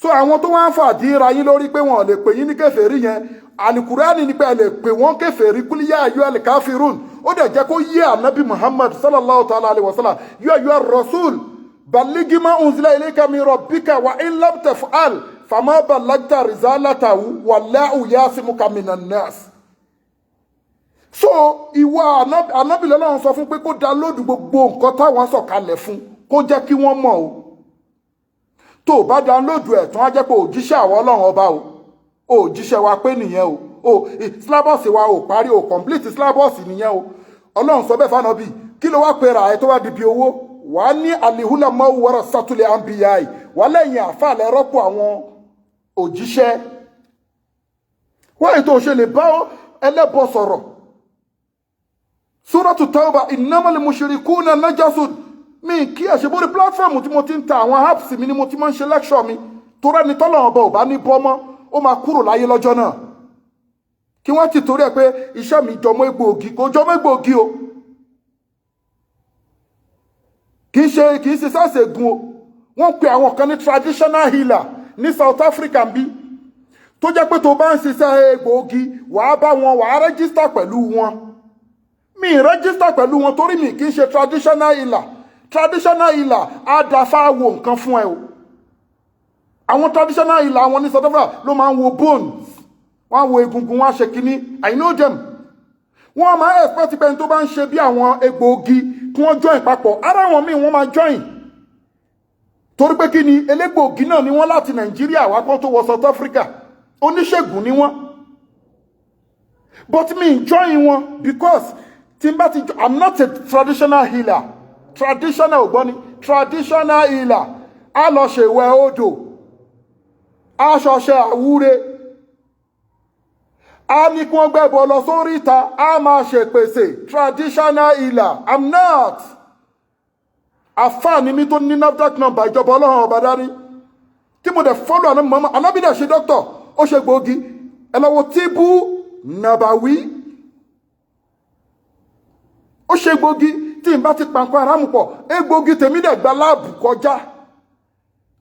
so àwọn tó wá ń fàdíra yín lórí pé wọn ò lè pè yín ní kèfèrí yẹn Al-Qur'ani ní pé ẹ lè pè wọ́n kèfèrí kul ya ayyuhal kafirun ó dẹ̀ jẹ́ kó yé ànábì Muhammad sallallahu ta'ala alayhi wa sallam ya ayyuhar rasul balligh ma unzila ilayka min rabbika wa in lam taf'al fama ballagta risalatahu wallahu yasimuka minan nas. So ìwọ ànábì lọ́lọ́run sọ fún pé kó download gbogbo nǹkan táwọn sọ̀kalẹ̀ fún kó jẹ́ kí wọ́n mọ̀ o tó bá download ẹ̀ tán á jẹ́ pé òjíṣẹ́ àwọn Ọlọ́run ọba o òjíṣẹ́ wa pé nìyẹn o syllabus wa ò parí o complete syllabus nìyẹn o Ọlọ́run sọ bẹ́ẹ̀ fánàbì kí ló wá pera ẹ tó wá di bí owó wà ní alihulama warasatul anbiya wà lẹ́yìn àfàlẹ́ rọ́pò àwọn òjíṣẹ́ wọ́n ètò òṣèlè bá ẹlẹ́bọ sọ̀rọ̀ Suratu Tauba innamal mushrikuna najasun mi kí ẹ ṣe bórí platform tí mo ti ń ta àwọn apps mi ni mo ti máa ń ṣe lecture mi tó rẹ́ni tọ́lọ́run ọba ò bá ní bọ́ mọ́ ó máa kúrò láyé lọ́jọ́ náà kí wọ́n ti torí ẹ̀ pé iṣẹ́ mi jọmọ́ egbòogi kò jọmọ́ egbòogi o kì í ṣe sáṣẹ̀gùn o wọ́n pe àwọn kan ní traditional healer ní South Africa bí tó jẹ́ pé tó bá ń ṣiṣẹ́ egbòogi wàá bá wọn wàá register pẹ̀lú wọn mi register pẹ̀lú wọn torí mi kì í ṣe traditional healer á dáfá wo nǹkan fún ẹ o àwọn traditional healer àwọn ní South Africa ló máa ń wo bones wọ́n wo egungun wọ́n ṣe kíní I know them wọ́n máa expect pé tó bá ń ṣe bí àwọn egbòogi kí wọ́n join papọ̀ ara wọn míì wọ́n máa join torí pé kíni elégbòogi náà ni wọ́n láti Nàìjíríà wá kán tó wọ South Africa oníṣègùn ni wọ́n but me join wọn because I'm not a traditional healer traditional healer a lọ ṣèwẹ̀ odò aṣọṣẹ àwúre a ní kí wọ́n gbẹ́bọ lọ sórí ìta a máa ṣèpèsè traditional healer. I'm not. Àfáà ni mi tó ní NAFDAC number ìjọba Ọlọ́run ọba dání tí mo dẹ̀ follow àná mọ́mọ́ anábìdẹ̀ ṣe dókítọ̀ ó ṣe gbòógì ẹ lọ wo tíbú nàbàwí ó ṣe gbòógì tí n bá ti pàǹpà aráàmù pọ̀ egbòógì tèmi dẹ̀ gba láàbù kọjá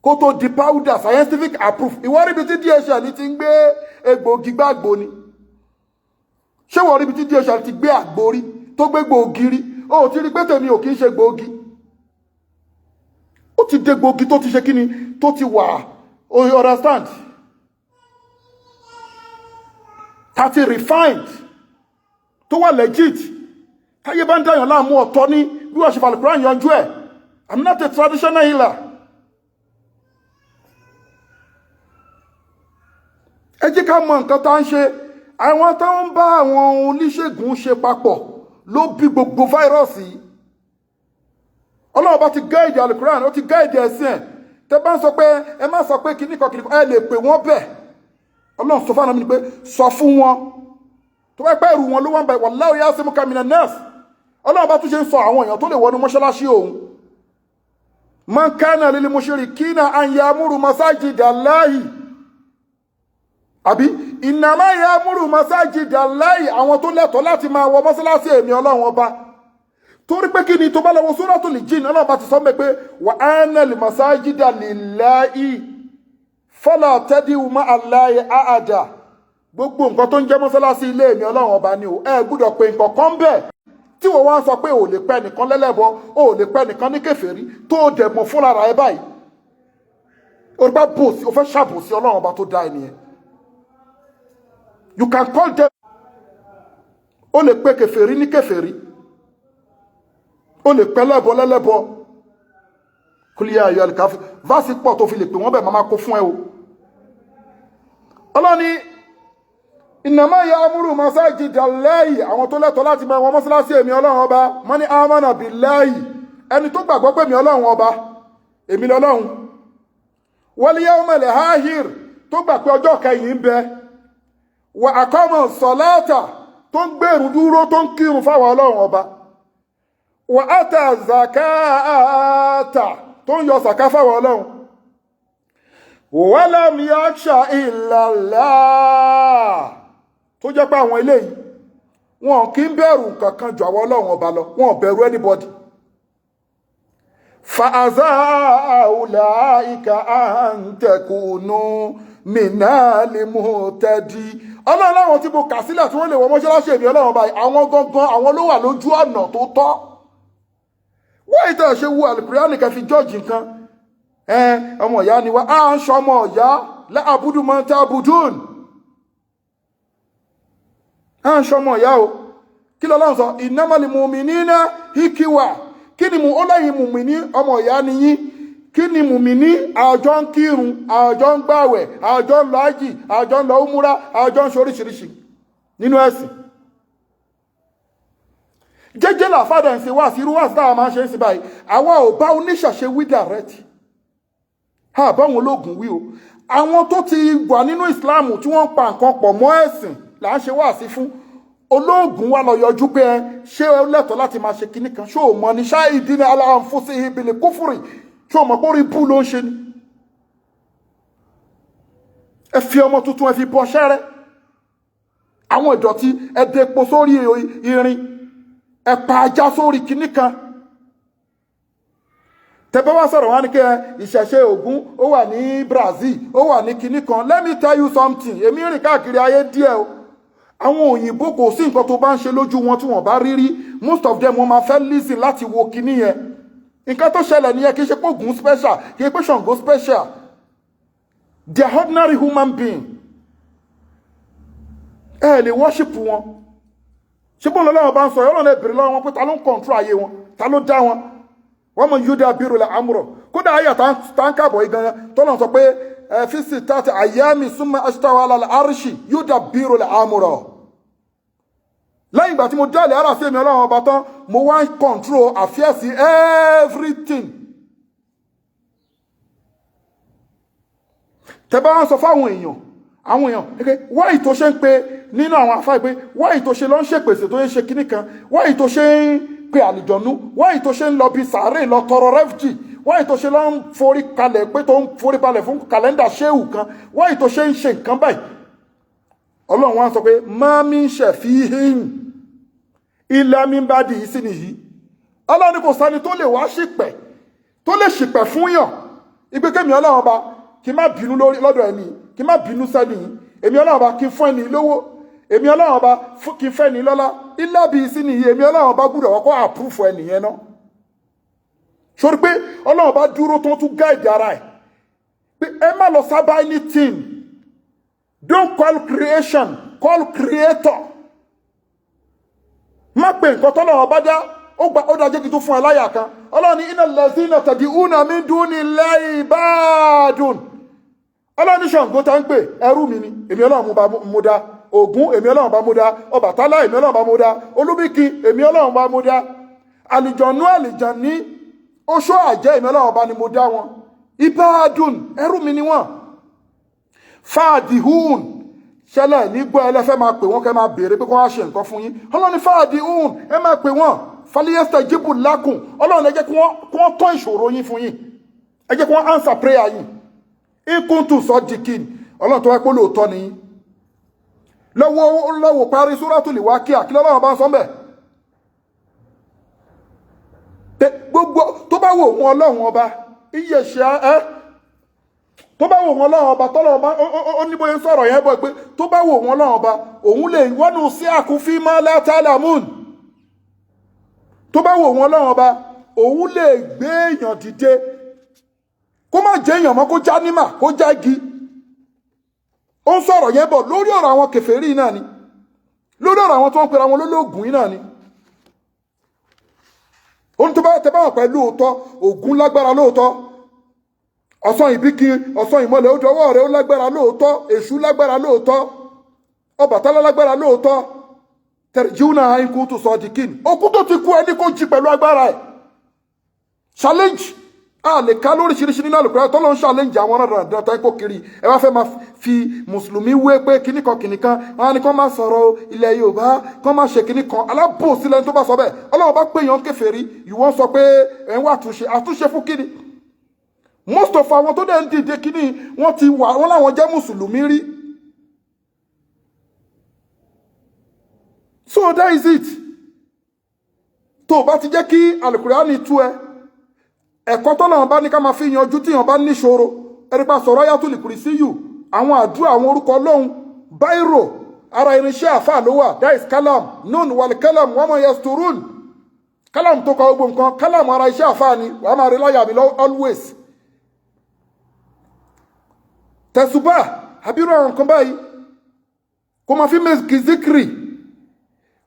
kó tó di powder scientific approved ìwọ ríbi tí DHL ti ń gbé egbòógì gbàgbó ni ṣé wọ́n ríbi tí DHL ti gbé àgbo rí tó gbé gbòógì rí ó ti rí pé tèmi ò kì í ṣe gbòógì ó ti dé gbòógì tó ti ṣe kíni tó ti wà o understand that is refined tó wà legit táyé bá ń dáyàn láàmú ọ̀tọ̀ ní bí wọ́n ṣe fàlùkùrán yanjú ẹ̀. I'm not a traditional healer. ẹ jẹ́ ká mọ nǹkan tá ń ṣe àwọn tó ń bá àwọn oníṣègùn ṣe papọ̀ ló bí gbogbo fáírọ́ọ̀sì yìí. Ọlọ́run bá ti gáìdì àlùkùrán ó ti gáìdì ẹ̀sìn ẹ̀ tẹ́ bá ń sọ pé ẹ má sọ pé kìnnìkan ẹ lè pè wọ́n bẹ́ẹ̀ Ọlọ́run sọ fún àwọn mi pé sọ fún wọn tó bá pẹ́ ìrù wọn ló wọ́n bá wallahu ya'simuka minan nas. Ọlọ́run bá tún ṣe ń sọ àwọn èèyàn tó lè wọnú mọ́ṣáláṣí òun. Man kana lil mushrikina an ya'muru masajidallahi àbí innama ya'muru masajidallahi àwọn tó lẹ́tọ̀ọ́ láti máa wọ mọ́ṣáláṣí èmi Ọlọ́run ọba torí pé kí ni tó bá lọ wo suratul jinn Ọlọ́run bá ti sọ pé wa anal masajida lillahi fala tad'u ma'allahi ahada gbogbo nǹkan tó ń jẹ́ mọ́sálásí ilé mi Ọlọ́run ọba ni o ẹ gbọ́dọ̀ pé nǹkan kan bẹ́ẹ̀ tí wọ́n wá ń sọ pé ò lè pẹ́ nìkan lẹ́lẹ́bọ ò lè pẹ́ nìkan ní kèfèrí tó dẹ̀ mọ̀ fúnra rà ẹ báyìí o bá bòsí o fẹ́ ṣàbòsí Ọlọ́run ọba tó dá ẹ nìyẹn. You can call them o lè pẹ́ kèfèrí ní kèfèrí o lè pẹ́ lẹ́bọ lẹ́lẹ́bọ kúlíà ayọ̀ àlùkáfí fásitì pọ̀ tó fi lè pè wọ́n bẹ́ẹ̀ máa kó fún ẹ o. Ọlọ́ni innama ya'muru masajidallahi àwọn tó lẹ́tọ̀ọ́ láti máa wọ mọ́sálásí èmi Ọlọ́run ọba mani amana billahi ẹni tó gbàgbọ́ pé èmi Ọlọ́run ọba èmi lọ́lọ́run wal yawmil akhir tó gbà pé ọjọ́ kẹyìn ń bẹ wa aqama salata tó ń gbèrú dúró tó ń kírun fáwọn Ọlọ́run ọba wa ata zakata tó ń yọ sàká fáwọn Ọlọ́run walam yakhsha illa Allah tó jẹ́ pé àwọn eléyìí wọn kì í bẹ̀rù kankan jù àwọn Ọlọ́run ọba lọ wọn bẹ̀rù anybody. fa'aza ulaika an takunu minal muhtadi Ọlọ́run láwọn tí mo kà sílẹ̀ tí wọ́n lè wọ mọ́ṣáláṣí èmi Ọlọ́run ọba àwọn gangan àwọn ló wà lójú ọ̀nà tó tọ́ wọ́n ìtàn ṣe wu àlùkùránì kan fi jọ́ọ̀jì nǹkan ọmọ ìyá ni wá à ń ṣọmọ ọ̀yá láàbùdù máa ń tá àbùdùn à ń ṣọmọ ìyá o kí lọ́lọ́run sọ innamal mu'minina ikhwa kí ni ó lẹ́yìn mùmìní ọmọ ìyá ni yín kí ni mùmìní àjọ ń kírun àjọ ń gbàwẹ̀ àjọ ń lọ ájì àjọ ń lọ úmúra àjọ ń ṣoríṣiríṣi nínú ẹ̀sìn jẹ́jẹ́ làfádà ń ṣe wá sí irú wá sí táwa máa ń ṣe ń sí báyìí àwa ò bá oníṣàṣe wí dàrẹ́tì báwọn ológun wí o àwọn tó ti wà nínú Islam tí wọ́n ń pa nǹkan pọ̀ mọ́ ẹ̀sìn là ń ṣe wá sí fún ológun wa lọ yọjú pé ṣé ó lẹ́tọ̀ọ́ láti máa ṣe kinní kan ṣé ò mọ̀ ní ṣáìdí ní aláǹfóṣe bil kufri ṣé ò mọ̀ pé orí bú ló ń ṣe ni ẹ fi ọmọ tuntun ẹ fi bọ ṣẹ́rẹ́ àwọn ìdọ̀tí ẹ depo sórí irin ẹ pa ajá sórí kinní kan tẹ́bẹ́ wá sọ̀rọ̀ wá ní kí ìṣẹ̀ṣe Ògún ó wà ní Brazil ó wà ní kinní kan let me tell you something èmi rìn káàkiri ayé díẹ̀ o àwọn òyìnbó kò sí nǹkan tó bá ń ṣe lójú wọn tí wọ́n bá rí rí most of them wọ́n máa fẹ́ listen láti wo kinní yẹn nǹkan tó ṣẹlẹ̀ nìyẹn kì í ṣe pé Ògún special kì í pé Ṣàngó special they are ordinary human being ẹ lè worship wọn ṣé bọ́ọ̀lù ọlọ́run bá ń sọ ẹ ọlọ́run ẹ bèrè lọ́wọ́ wọn pé ta ló ń control ayé wọn ta ló dá wọn wọ́n mọ̀ yúdà bírò lẹ́ àmúrọ̀ kódà ayé tá ń káàbọ̀ igan tọ́lọ̀ sọ pé fíìsì tàti àyàmì súnmọ́ aṣítáwà alàlẹ́ àríṣì yúdà bírò lẹ́ àmúrọ̀ lẹ́yìn ìgbà tí mo dálẹ̀ ara sí èmi ọlọ́run ọba tán mo wá ń control affairs everything tẹ́ bá wọ́n sọ fáwọn èèyàn àwọn èèyàn why tó ṣe ń pe nínú àwọn àfáà pé why tó ṣe lọ ń ṣèpèsè tó ń ṣe kíní kan why tó ṣe ń pe àlùjọ̀nú why tó ṣe ń lọ bí sàárè lọ tọrọ refugee why tó ṣe lọ ń forí kalẹ̀ pé tó ń forí balẹ̀ fún kàlẹ́ndà ṣéwù kan why tó ṣe ń ṣe nǹkan báyìí ọlọ́run wá sọ pé mami shafihin illa min ba'di isnihi ọlọ́run kò sani tó lè wá ṣìpẹ̀ tó lè ṣìpẹ̀ fún yàn ìgbé kémi ọlọ́run ọba kí má bínú lọ́dọ̀ ẹni kí má bínú sẹ́ni èmi ọlọ́run ọba kí fún ẹni lówó èmi ọlọ́run ọba kí fẹ́ ni lọ́lá illa bi isnihi èmi ọlọ́run ọba gbúdọ̀ wọ́kọ́ àpúrúfù ẹnìyẹn náà sórí pé ọlọ́run ọba dúró tó tún gáìdì ara ẹ̀ pé ẹ má lọ sábà anything don't call creation call creator má pè nǹkan tọ́lọ́run ọba dá ó dájẹ́ kí tó fún aláyà kan ọlọ́run ní innal lazina tad'una min dunillahi ibadun ọlọ́run ní Ṣàngó tá ń pè ẹrú mi ni èmi ọlọ́run mo dá Ògún èmi ọlọ́run bá mo dá Ọbàtálá èmi ọlọ́run bá mo dá Olúbíkin èmi ọlọ́run bá mo dá àlìjànní oṣó àjẹ́ èmi ọlọ́run bá ni mo dá wọn ibadun ẹrú mi ni wọ́n fàdíhùn ṣẹlẹ̀ nígbọ́ ẹlẹ́fẹ́ máa pè wọ́n kẹ́ máa béèrè pé kó wá ṣe nǹkan fún yín ọlọ́run ní fàdíhùn ẹ máa pè wọ́n falyastajibu lakum ọlọ́run ẹ jẹ́ kí wọ́n tán ìṣòro yín fún yín ẹ jẹ́ kí wọ́n answer prayer yín in kuntum sadiqin ọlọ́run tó wá pé lóòótọ́ ni yín lọ́wọ́ parí suratul Waqi'a kí lọ́lọ́run bá ń sọ bẹ́ẹ̀ gbogbo tó bá wò wọn ọlọ́run ọba iye ṣe ẹ́ tó bá wò wọn ọlọ́run ọba tọ́lọ́run ọba ó ní bóyá sọ̀rọ̀ yẹn bọ̀ pé tó bá wò wọn ọlọ́run ọba òun lè wọ́nù sí àkúfí ma la ta'lamun tó bá wò wọn ọlọ́run ọba òun lè gbé èèyàn dìde kó má jẹ́ èèyàn mọ́ kó já nímà kó já igi ó ń sọ̀rọ̀ yẹn bọ̀ lórí ọ̀rọ̀ àwọn kèfèrí náà ni lórí ọ̀rọ̀ àwọn tó ń pera wọn lólógùn náà ni ó ní tó bá tẹ báwọn pẹ̀lú òótọ́ Ògún lágbára lóòótọ́ Osanyinbikin Osanyinmọ́lẹ̀ ó dọwọ́ rẹ̀ ó lágbára lóòótọ́ Èṣù lágbára lóòótọ́ Ọbàtálá lágbára lóòótọ́ tarjiuna in kuntum sadiqin òkú tó ti kú ẹni kó jí pẹ̀lú agbára ẹ̀ challenge a lè ká lóríṣiríṣi nínú àlùkùránì tó ló ń challenge àwọn ọ̀rọ̀ dandan kó kiri ẹ wá fẹ́ máa fi mùsùlùmí wé pé kìnnìkan wọn ni kán máa sọ̀rọ̀ ilẹ̀ Yorùbá kán máa ṣe kìnnìkan alábòsí lẹni tó bá sọ bẹ́ẹ̀ Ọlọ́run bá pè yàn kèfèrí ìwọ́n sọ pé ẹ̀ ń wá àtúnṣe fún kíni most of àwọn tó dẹ̀ ń dìde kíní wọ́n ti wà wọ́n láwọn jẹ́ mùsùlùmí rí so that is it tó bá ti jẹ́ kí àlùkùránì tú ẹ ẹ̀kọ́ tọ́lọ́run bá ní ká máa fi yanjú tí yàn bá níṣòro ẹ̀rípa sọ̀rọ̀ Ayatul Kursiyyu àwọn àdúrà àwọn orúkọ Ọlọ́run báírò ara irinṣẹ́ àfáà ló wà that is kalam nun wal kalam wa ma yasturun kalam tó kọ gbogbo nǹkan kalam ara iṣẹ́ àfáà ni wàá máa rí láyà mi always tẹ̀sùbà àbírò àwọn nǹkan báyìí kò máa fi mẹ́sìkì zikri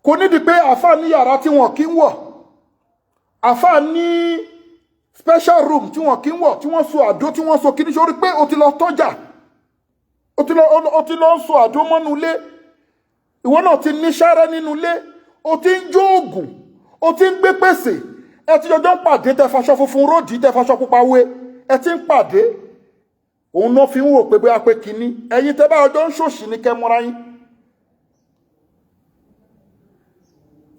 kò nídìí pé àfáà ní yàrá tí wọn kì í wọ̀ àfáà ní special room tí wọ́n kí ń wọ̀ tí wọ́n so àdó tí wọ́n so kí ní sórí pé o ti lọ tọ́jà o ti lọ so àdó mọ́nú ilé ìwọ náà ti ní ṣẹ́rẹ́ nínú ilé o ti ń jó oògùn o ti ń gbé pèsè ẹ ti jọjọ́ ń pàdé tẹfaṣọ funfun róòdì tẹfaṣọ pupa wé ẹ ti ń pàdé òun náà fi ń wò pé bóyá pé kínní ẹ̀yin tẹ́ bá ọjọ́ ń ṣòṣì ní kẹmúra yín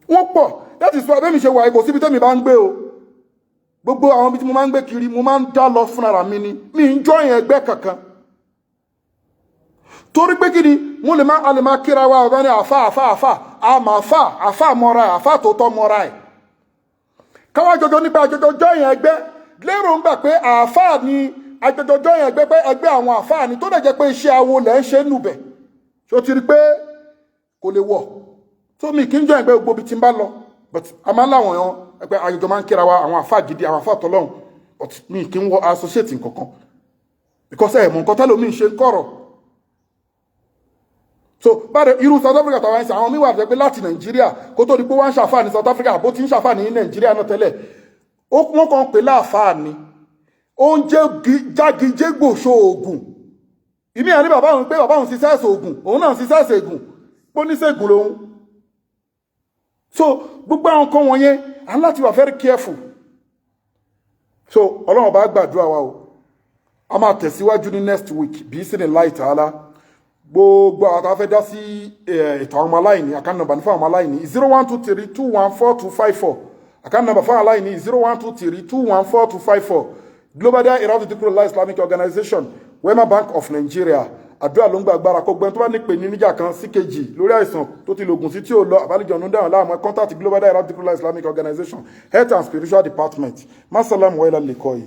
wọ́n pọ̀ láti sọ abẹ́mi ṣe wà ipò síbi tẹ́mi bá ń gbé o gbogbo àwọn ibi tí mo máa ń gbé kiri mo máa ń dá lọ fúnra mi ni mi ń jọyìn ẹgbẹ́ kankan torí pé kí ni mo lè máa kíra wa ọ̀gá ní àfà mọ́ra ẹ̀ àfà tó tọ́ mọ́ra ẹ̀ káwá jọjọ nípa àjọjọ jọyìn ẹgbẹ́ lérò ń gbà pé àfà ni àjọjọ jọyìn ẹgbẹ́ pé ẹgbẹ́ àwọn àfà ni tó dẹ̀ jẹ́ pé iṣẹ́ awo lẹ́ ń ṣe nùbẹ̀ ṣó ti rí pé kò lè wọ̀ tó mi kì í jọyìn ẹgbẹ́ gbogbo ibi tí ń bá lọ but a máa ń láwọn èèyàn ẹgbẹ́ àjọjọ máa ń kíra wa àwọn àfà gidi àwọn àfà tọ́lọ́hún but mi kì í wọ associate nǹkankan because ẹ̀ mọ̀ nǹkan tẹ́lómi ṣe ń kọ̀rọ̀ so báre irú South Africa tàwọn ẹ̀sìn àwọn míwà pé láti Nàìjíríà kó tó di pé wọ́n ń ṣàfà ní South Africa bó ti ń ṣàfà ní Nàìjíríà náà tẹ́lẹ̀ wọ́n kàn pè láàfà ni ó ń jẹ́ jágijégbòṣó oògùn ìmí àní bàbá òun pé bàbá òun ṣiṣẹ́ ẹ̀sẹ̀ oògùn òun náà ṣiṣẹ́ ẹ̀sẹ̀ oògùn pó ní ṣègùn lòun so gbogbo àwọn kan wọ̀nyẹn a ní láti wà very careful so Ọlọ́run bá gbàdúrà wa o a máa tẹ̀síwájú ní next week bí sí ní láì tààlà gbogbo àwọn tá a fẹ́ dá sí ètò àwọn ọmọ aláìní account number ní fún àwọn ọmọ aláìní 0123214254 account number fún àwọn aláìní 0123214254 Global Dahiratu Dhikrlahi Islamic Organization Wema Bank of Nigeria àdúrà ló ń gba agbára kó gbẹ́ni tó bá ní pè ní níjà kan sí kejì lórí àìsàn tó ti lògùn sí tí ò lọ àbálẹ̀jọ ọ̀nà dáhùn láàmú contact Global Dahiratu Dhikrlahi Islamic Organization Health and Spiritual Department. Masalamu wa ila liqai.